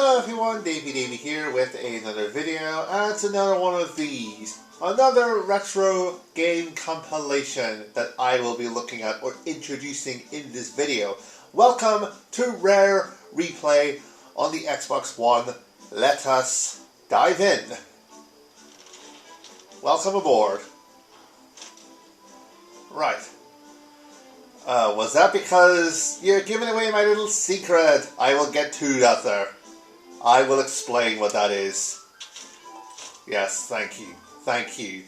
Hello everyone, Davey here with another video, and it's another one of these. Another retro game compilation that I will be looking at or introducing in this video. Welcome to Rare Replay on the Xbox One. Let us dive in. Welcome aboard. Right. Was that because you're giving away my little secret? I will get to that there. I will explain what that is. Yes, thank you. Thank you.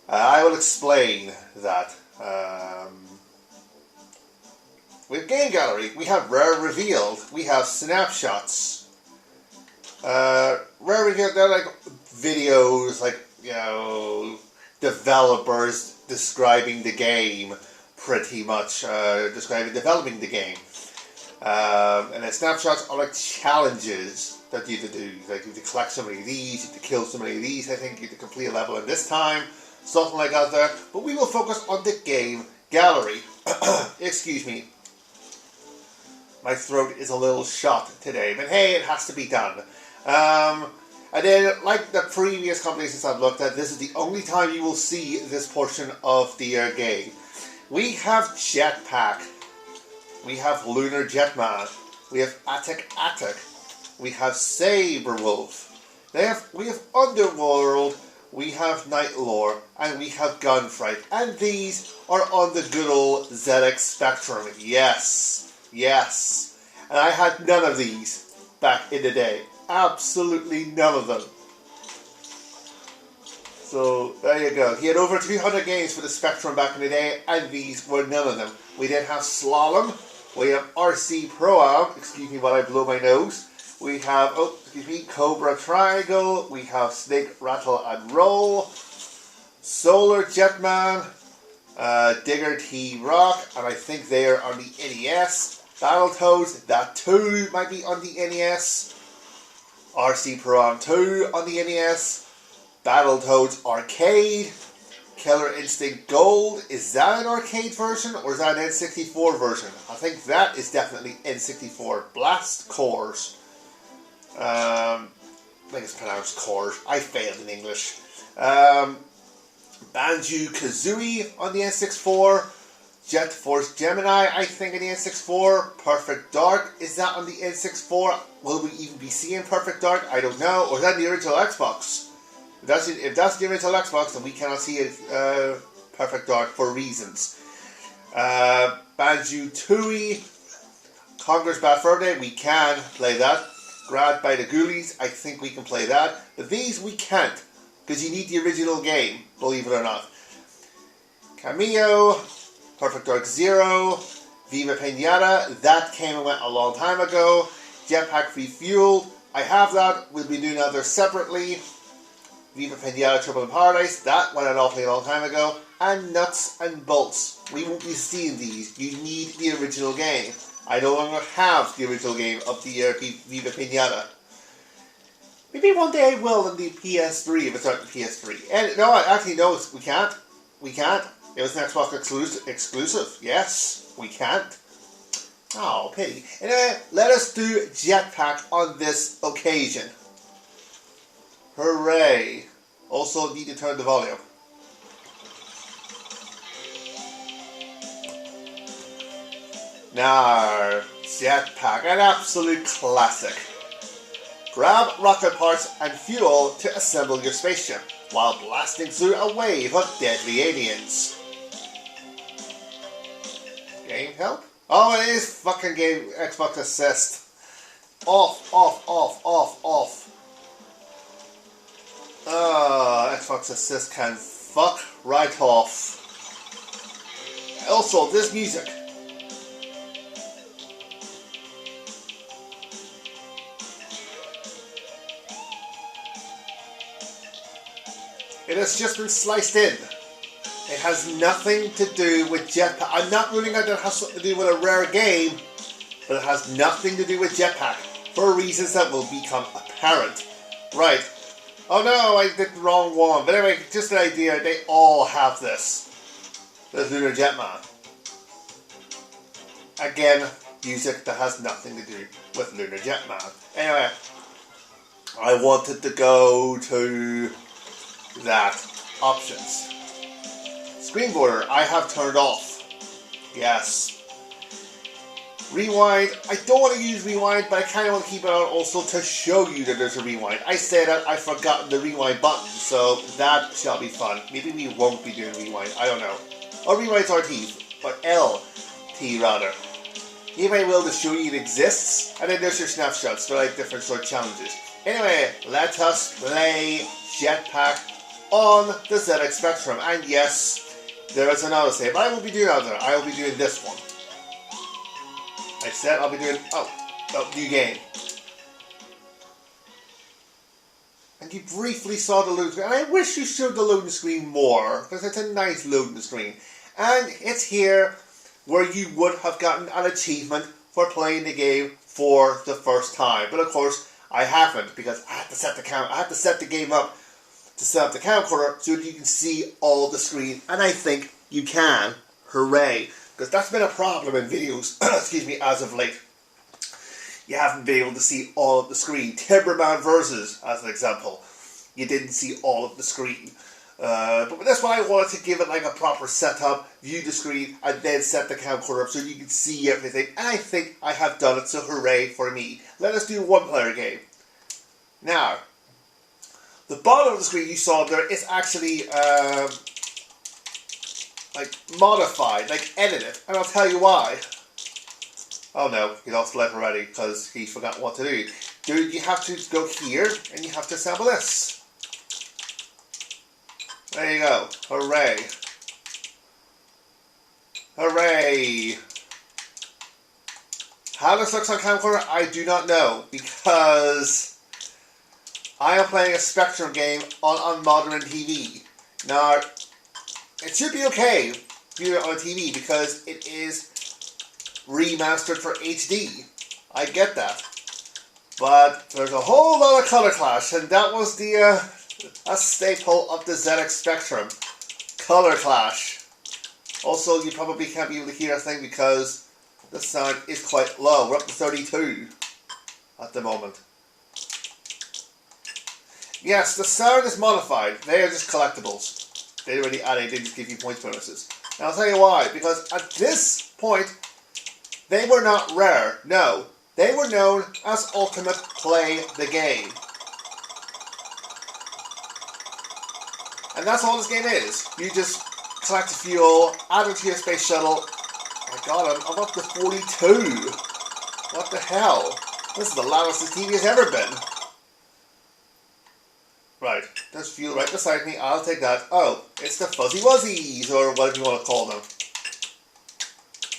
I will explain that. With Game Gallery, we have Rare Revealed. We have Snapshots. Rare Revealed, they're like videos, like, you know, developers describing the game, pretty much. Developing the game. And then snapshots are like challenges that you have to do. Like you have to collect so many of these, you have to kill so many of these, I think you have to complete a level in this time, something like that there. But we will focus on the game gallery. Excuse me. My throat is a little shot today, but hey, it has to be done. And then, like the previous compilations I've looked at, this is the only time you will see this portion of the game. We have Jetpac. We have Lunar Jetman. We have Attic. We have Saberwolf. We have Underworld. We have Night Lore. And we have Gunfight. And these are on the good old ZX Spectrum. Yes. Yes. And I had none of these back in the day. Absolutely none of them. So, there you go. He had over 200 games for the Spectrum back in the day, and these were none of them. We then have Slalom. We have RC Pro-Am. Excuse me while I blow my nose. We have, Cobra Triangle. We have Snake, Rattle, and Roll. Solar Jetman. Digger T-Rock. And I think they are on the NES. Battletoads. That too might be on the NES. RC Pro-Am 2 on the NES. Battletoads Arcade, Killer Instinct Gold. Is that an arcade version or is that an N64 version? I think that is definitely N64. Blast Cores. I think it's pronounced Cores. I failed in English. Banjo-Kazooie on the N64. Jet Force Gemini, I think, on the N64. Perfect Dark, is that on the N64? Will we even be seeing Perfect Dark? I don't know. Or is that the original Xbox? If that's the original Xbox, then we cannot see it Perfect Dark for reasons. Banjo-Tooie, Conker's Bad Fur Day, we can play that. Grad by the Ghoulies, I think we can play that. But these we can't, because you need the original game, believe it or not. Cameo, Perfect Dark Zero, Viva Pinata, that came and went a long time ago. Jetpac Refueled, I have that, we'll be doing others separately. Viva Pinata Trouble in Paradise, that went an awfully long time ago. And Nuts and Bolts. We won't be seeing these. You need the original game. I no longer have the original game of the Viva Pinata. Maybe one day I will on the PS3 if it's on the PS3. And no, actually no, we can't. We can't. It was an Xbox exclusive. Yes, we can't. Oh, pity. Anyway, let us do Jetpac on this occasion. Hooray! Also need to turn the volume. Now, Jetpac, an absolute classic. Grab rocket parts and fuel to assemble your spaceship while blasting through a wave of deadly aliens. Game help? Oh, it is fucking game Xbox Assist. Off. Xbox Assist can fuck right off. Also, this music. It has just been sliced in. It has nothing to do with Jetpac. I'm not ruling out that it has something to do with a rare game, but it has nothing to do with Jetpac for reasons that will become apparent. Right. Oh no, I did the wrong one. But anyway, just an idea, they all have this. The Lunar Jetman. Again, music that has nothing to do with Lunar Jetman. Anyway, I wanted to go to that. Options. Screen border, I have turned off. Yes. Rewind, I don't want to use rewind, but I kind of want to keep it on also to show you that there's a rewind. I said that I've forgotten the rewind button, so that shall be fun. Maybe we won't be doing rewind, I don't know. Or rewind's RT, or LT rather. Maybe I will to show you it exists, and then there's your snapshots, they're like different sort of challenges. Anyway, let us play Jetpac on the ZX Spectrum, and yes, there is another save, but I will be doing another. I will be doing this one. I said I'll be doing, new game. And you briefly saw the loading screen, and I wish you showed the loading screen more, because it's a nice loading screen. And it's here where you would have gotten an achievement for playing the game for the first time. But of course, I haven't, because I had to set the game up to set up the camcorder so that you can see all the screen, and I think you can. Hooray! Because that's been a problem in videos, excuse me, as of late. You haven't been able to see all of the screen. Timberman Versus, as an example, you didn't see all of the screen. But with this one, I wanted to give it like a proper setup, view the screen, and then set the camcorder up so you can see everything. And I think I have done it, so hooray for me. Let us do a one-player game. Now, the bottom of the screen you saw there is actually like modified, like edited, and I'll tell you why. Oh no, he lost the life already because he forgot what to do. Dude, you have to go here and you have to assemble this. There you go. Hooray. Hooray. How this looks on camcorder, I do not know, because I am playing a Spectrum game on modern TV. Now, it should be okay viewing it on TV because it is remastered for HD. I get that. But there's a whole lot of color clash, and that was the a staple of the ZX Spectrum. Color clash. Also, you probably can't be able to hear a thing because the sound is quite low. We're up to 32 at the moment. Yes, the sound is modified. They are just collectibles. They already added, they just give you points bonuses. And I'll tell you why. Because at this point, they were not rare. No. They were known as Ultimate Play the Game. And that's all this game is. You just collect fuel, add it to your space shuttle. Oh my god, I'm up to 42. What the hell? This is the loudest this TV has ever been. Right, there's fuel right beside me, I'll take that. Oh, it's the Fuzzy Wuzzies, or whatever you want to call them.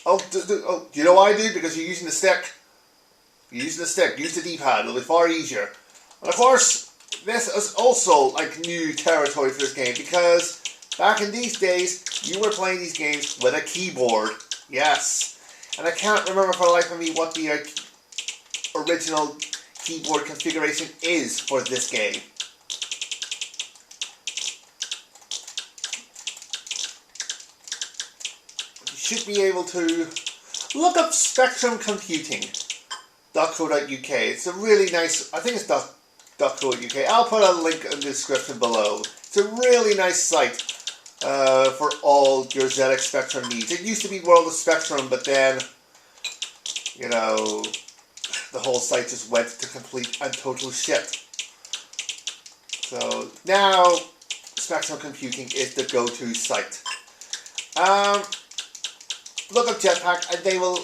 Oh, do you know why I do? Because you're using the stick. You're using the stick, use the D-pad, it'll be far easier. And of course, this is also like new territory for this game, because back in these days, you were playing these games with a keyboard. Yes. And I can't remember for the life of me what the original keyboard configuration is for this game. Should be able to look up Spectrum Computing.co.uk. It's a really nice, I think it's .co.uk. I'll put a link in the description below. It's a really nice site for all your ZX Spectrum needs. It used to be World of Spectrum, but then, you know, the whole site just went to complete and total shit. So now, Spectrum Computing is the go-to site. Look up Jetpac, and they will,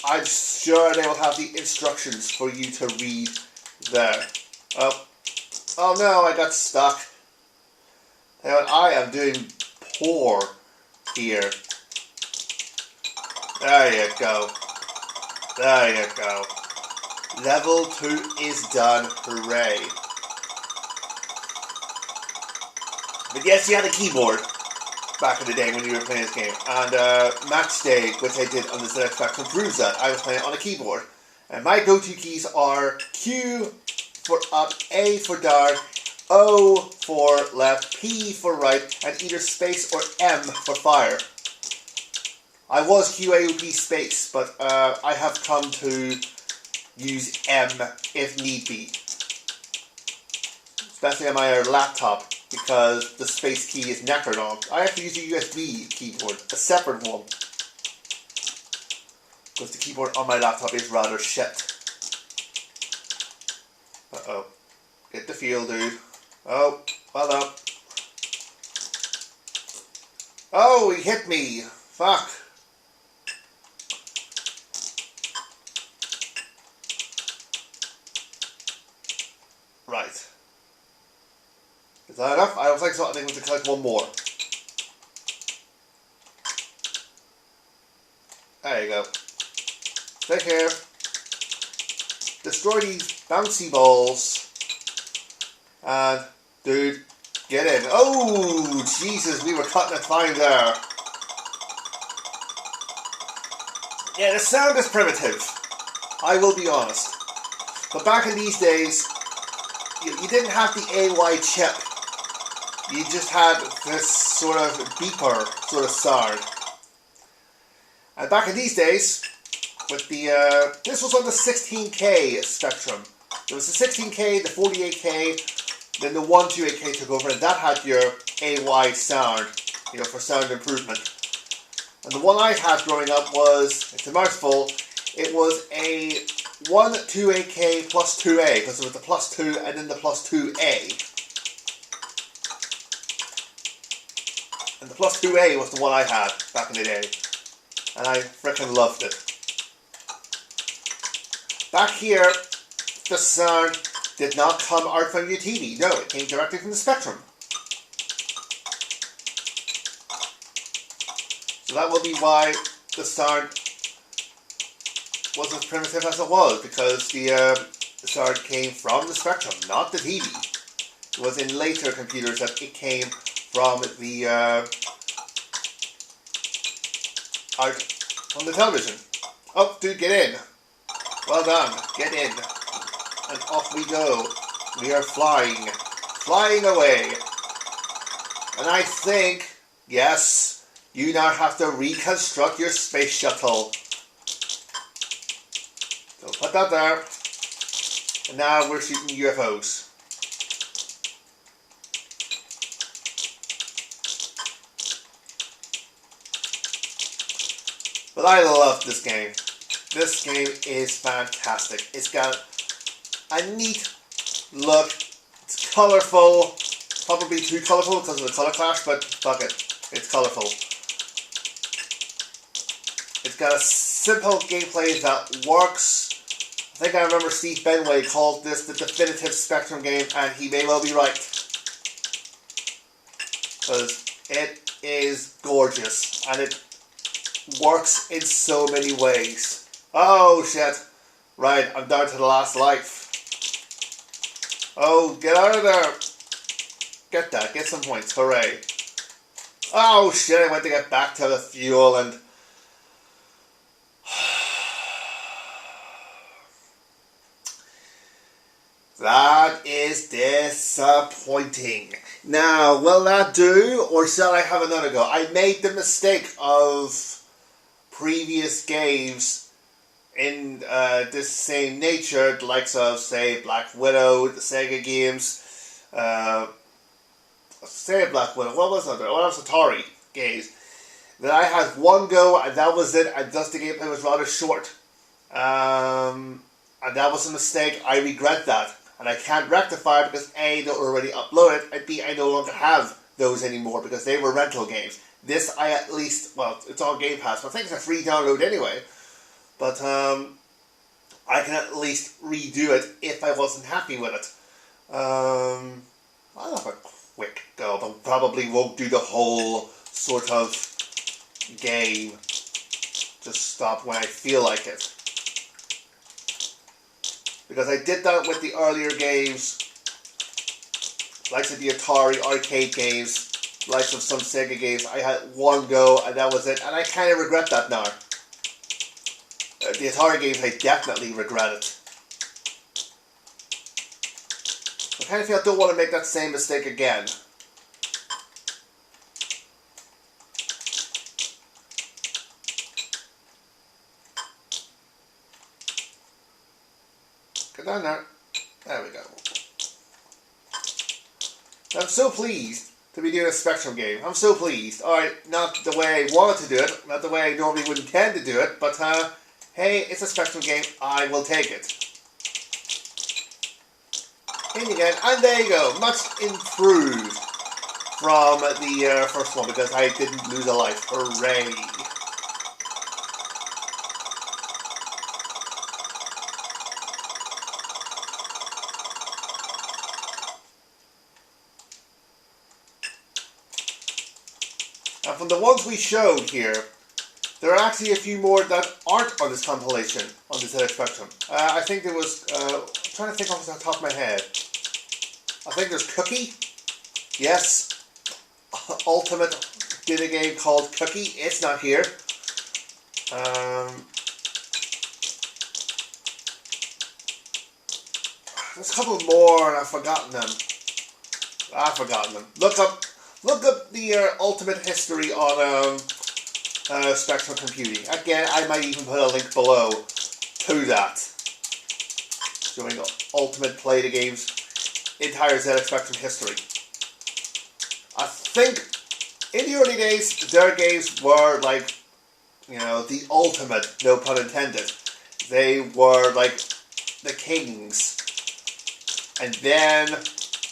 I'm sure they will have the instructions for you to read there. Oh no, I got stuck. I am doing poor here. There you go. There you go. Level 2 is done. Hooray. But yes, you had a keyboard back in the day when you were playing this game. And Match Day, which I did on the ZX Spectrum, proves that. I was playing on a keyboard. And my go-to keys are Q for up, A for down, O for left, P for right, and either space or M for fire. I was QAOP space, but I have come to use M if need be. Especially on my laptop, because the space key is knackered on. I have to use a USB keyboard, a separate one. Because the keyboard on my laptop is rather shit. Uh-oh. Get the feel, dude. Oh, well done. Oh, he hit me. Fuck. Right. Is that enough? I was like, so I think we have to collect one more. There you go. Take care. Destroy these bouncy balls. And, dude, get in. Oh, Jesus, we were cutting it fine there. Yeah, the sound is primitive. I will be honest. But back in these days, you didn't have the AY chip. You just had this sort of beeper sort of sound. And back in these days, with the this was on the 16K Spectrum. There was the 16K, the 48K, then the 128K took over, and that had your AY sound, you know, for sound improvement. And the one I had growing up was, it's a mouthful, it was a 128K plus 2A, because there was the plus 2 and then the plus 2A. And the plus 2A was the one I had back in the day. And I frickin' loved it. Back here, the sound did not come out from your TV. No, it came directly from the Spectrum. So that will be why the sound was as primitive as it was, because the sound came from the Spectrum, not the TV. It was in later computers that it came from the out from the television. Oh, dude, get in. Well done. Get in. And off we go. We are flying. Flying away. And I think, yes, you now have to reconstruct your space shuttle. So put that there. And now we're shooting UFOs. But I love this game. This game is fantastic. It's got a neat look. It's colourful. Probably too colourful because of the colour clash, but fuck it. It's colourful. It's got a simple gameplay that works. I think I remember Steve Benway called this the definitive Spectrum game, and he may well be right. Because it is gorgeous, and it works in so many ways. Oh shit. Right, I'm down to the last life. Oh, get out of there. Get that, get some points, hooray. Oh shit, I went to get back to the fuel and... That is disappointing. Now, will that do, or shall I have another go? I made the mistake of previous games in this same nature, the likes of, say, Black Widow, the Sega games, say Black Widow, what was it? What was Atari games? That I had one go and that was it, and thus the gameplay was rather short. And that was a mistake. I regret that. And I can't rectify it because A, they're already uploaded, and B, I no longer have those anymore because they were rental games. This I at least, well, it's on Game Pass, but I think it's a free download anyway. But I can at least redo it if I wasn't happy with it. I'll have a quick go, but probably won't do the whole sort of game. Just stop when I feel like it. Because I did that with the earlier games, like the Atari arcade games, like some Sega games. I had one go and that was it, and I kind of regret that now. The Atari games, I definitely regret it. I kind of feel I don't want to make that same mistake again. Get down there. There we go. I'm so pleased to be doing a Spectrum game. I'm so pleased. Alright, not the way I wanted to do it, not the way I normally would intend to do it, but hey, it's a Spectrum game, I will take it. In again, and there you go, much improved from the first one because I didn't lose a life. Hooray! And from the ones we showed here, there are actually a few more that aren't on this compilation on the ZX Spectrum. I think there was, I'm trying to think off the top of my head. I think there's Cookie. Yes. Ultimate did a game called Cookie. It's not here. There's a couple more and I've forgotten them. Look up the Ultimate history on Spectrum Computing. Again, I might even put a link below to that. Showing Ultimate play the game's entire ZX Spectrum history. I think in the early days, their games were like, you know, the ultimate, no pun intended. They were like the kings. And then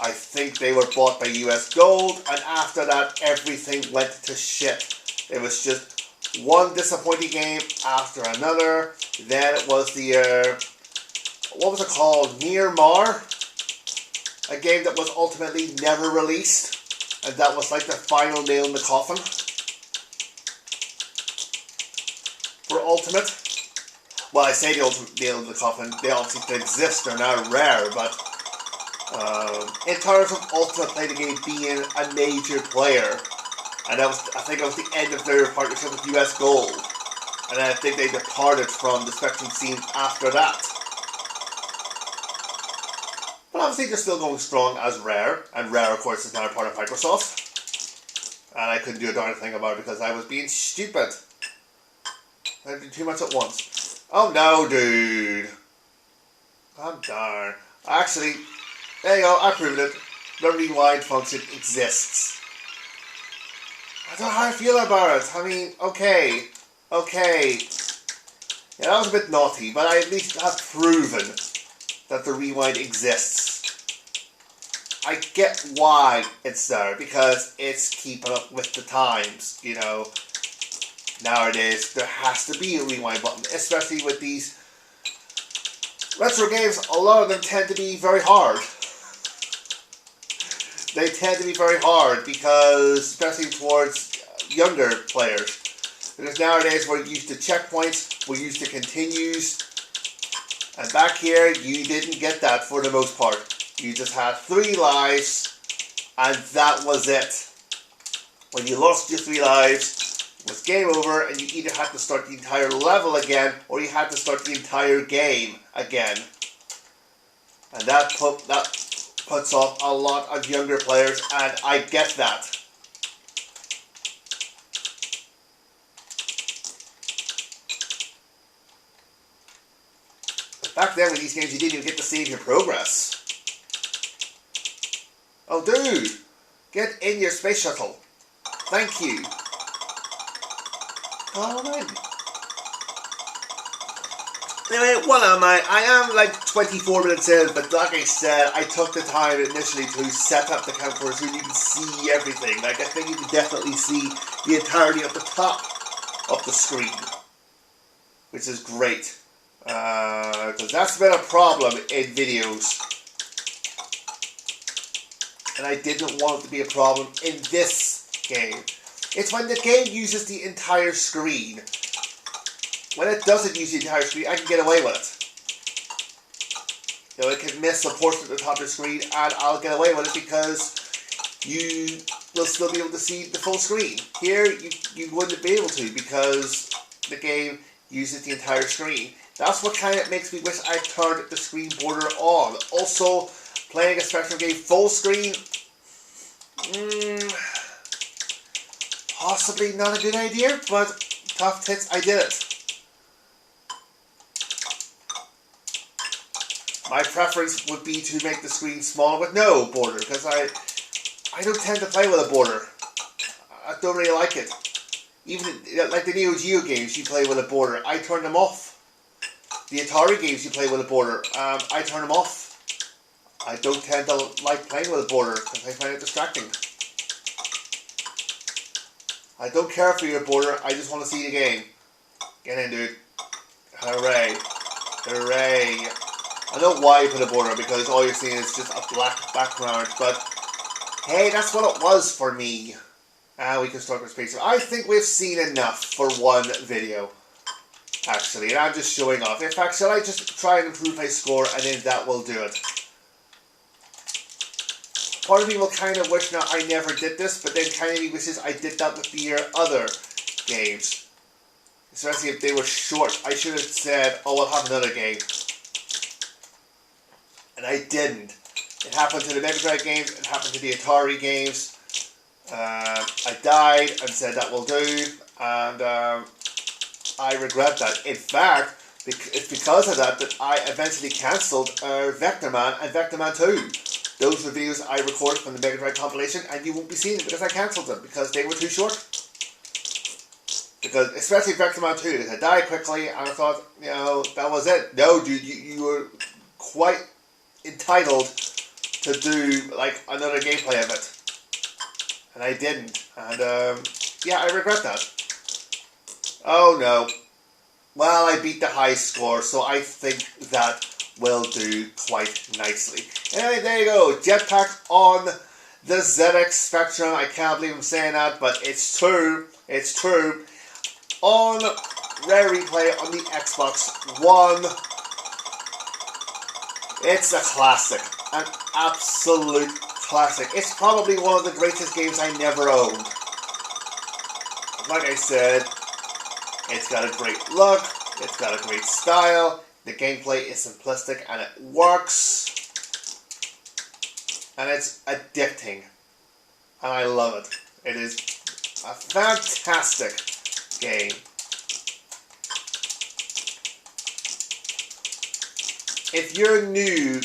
I think they were bought by US Gold, and after that everything went to shit. It was just one disappointing game after another. Then it was the, what was it called? Myanmar? A game that was ultimately never released. And that was like the final nail in the coffin for Ultimate. Well, I say the ultimate nail in the coffin. They obviously exist. They're now rare, but in terms of Ultimate Play the Game being a major player, and that was, I think, it was the end of their partnership with US Gold, and I think they departed from the Spectrum scene after that. But obviously they're still going strong as Rare, and Rare of course is now a part of Microsoft. And I couldn't do a darn thing about it because I was being stupid. I did too much at once. Oh no, dude. God darn. Actually, there you go, I proved it. The rewind function exists. I don't know how I feel about it. I mean, okay. Yeah, that was a bit naughty, but I at least have proven that the rewind exists. I get why it's there, because it's keeping up with the times, you know. Nowadays, there has to be a rewind button, especially with these retro games. A lot of them tend to be very hard. They tend to be very hard because, especially towards younger players. Because nowadays we're used to checkpoints, we're used to continues. And back here, you didn't get that for the most part. You just had 3 lives, and that was it. When you lost your 3 lives, it was game over, and you either had to start the entire level again, or you had to start the entire game again. And that puts off a lot of younger players, and I get that. Back then with these games, you didn't even get to save your progress. Oh dude, get in your space shuttle. Thank you. Come on in. Anyway, what am I? I am like 24 minutes in, but like I said, I took the time initially to set up the camcorder so you can see everything. Like, I think you can definitely see the entirety of the top of the screen, which is great. Because that's been a problem in videos. And I didn't want it to be a problem in this game. It's when the game uses the entire screen. When it doesn't use the entire screen, I can get away with it. You know, it can miss a portion of the top of the screen, and I'll get away with it because you will still be able to see the full screen. Here, you wouldn't be able to because the game uses the entire screen. That's what kind of makes me wish I turned the screen border on. Also, playing a Spectrum game full screen, possibly not a good idea, but tough tits, I did it. my preference would be to make the screen smaller with no border, because I don't tend to play with a border. I don't really like it. Even like the Neo Geo games, you play with a border. I turn them off. The Atari games, you play with a border. I turn them off. I don't tend to like playing with a border because I find it distracting. I don't care for your border. I just want to see the game. Get in, dude. Hooray. Hooray. I don't know why you put a border, because all you're seeing is just a black background, but hey, that's what it was for me. We can start with space. I think we've seen enough for one video, actually, and I'm just showing off. In fact, shall I just try and improve my score, and then that will do it. Part of me will kind of wish now I never did this, but then kind of me wishes I did that with the other games. Especially if they were short. I should have said, oh, we'll have another game. And I didn't. It happened to the Mega Drive games, it happened to the Atari games. I died and said that will do, and I regret that. In fact, it's because of that I eventually cancelled VectorMan and VectorMan 2. Those were videos I recorded from the Mega Drive compilation, and you won't be seeing them because I cancelled them because they were too short. Because, especially VectorMan 2, I died quickly, and I thought, you know, that was it. No, dude, you were quite entitled to do, like, another gameplay of it. And I didn't. And, yeah, I regret that. Oh, no. Well, I beat the high score, so I think that will do quite nicely. Anyway, there you go. Jetpac on the ZX Spectrum. I can't believe I'm saying that, but it's true. It's true. On Rare Replay on the Xbox One. It's a classic. An absolute classic. It's probably one of the greatest games I never owned. Like I said, it's got a great look. It's got a great style. The gameplay is simplistic and it works. And it's addicting. And I love it. It is a fantastic game. If you're new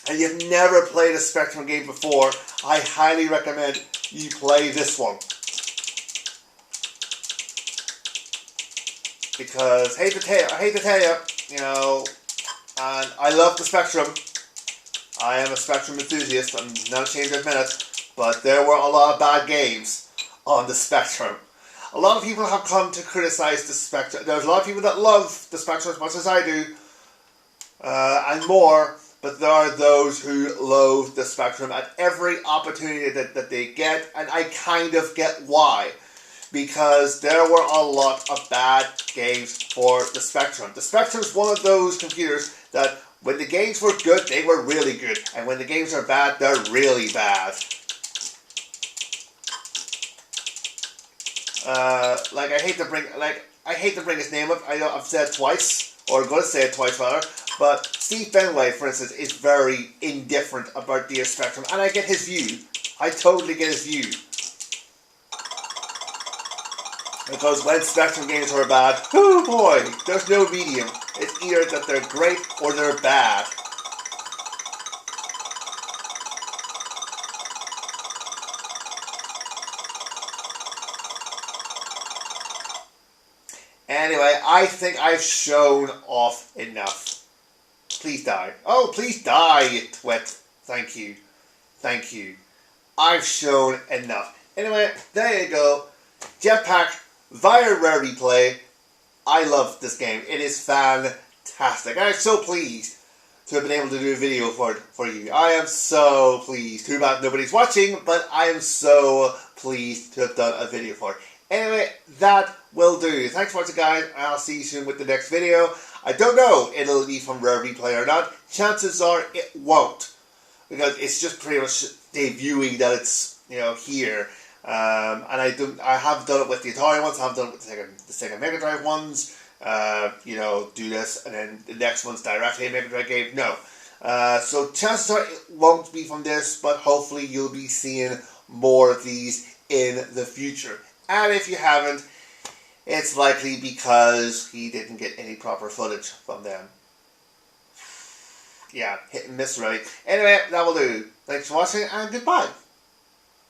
and you've never played a Spectrum game before, I highly recommend you play this one. Because, I hate to tell you, you know, and I love the Spectrum. I am a Spectrum enthusiast, I'm not ashamed to admit it, but there were a lot of bad games on the Spectrum. A lot of people have come to criticize the Spectrum. There's a lot of people that love the Spectrum as much as I do, and more, but there are those who loathe the Spectrum at every opportunity that they get, and I kind of get why. Because there were a lot of bad games for the Spectrum. The Spectrum is one of those computers that when the games were good, they were really good. And when the games are bad, they're really bad. Like I hate to bring his name up. I know I've said it twice, or I'm going to say it twice rather. But Steve Benway, for instance, is very indifferent about the Spectrum, and I get his view. I totally get his view. Because when Spectrum games are bad, oh boy, there's no medium. It's either that they're great or they're bad. Anyway, I think I've shown off enough. Please die. Oh, please die, you twit. Thank you. Thank you. I've shown enough. Anyway, there you go. Jetpac via Rare Replay. I love this game. It is fantastic. I'm so pleased to have been able to do a video for you. I am so pleased. Too bad nobody's watching, but I am so pleased to have done a video for it. Anyway, that will do. Thanks for watching, guys. I'll see you soon with the next video. I don't know if it'll be from Rare Replay or not. Chances are it won't, because it's just pretty much debuting that it's, you know, here. And I have done it with the Atari ones, I have done it with the Sega Mega Drive ones, you know, do this, and then the next one's directly a Mega Drive game. No. So chances are it won't be from this, but hopefully you'll be seeing more of these in the future. And if you haven't, it's likely because he didn't get any proper footage from them. Yeah, hit and miss really. Anyway, that will do. Thanks for watching and goodbye.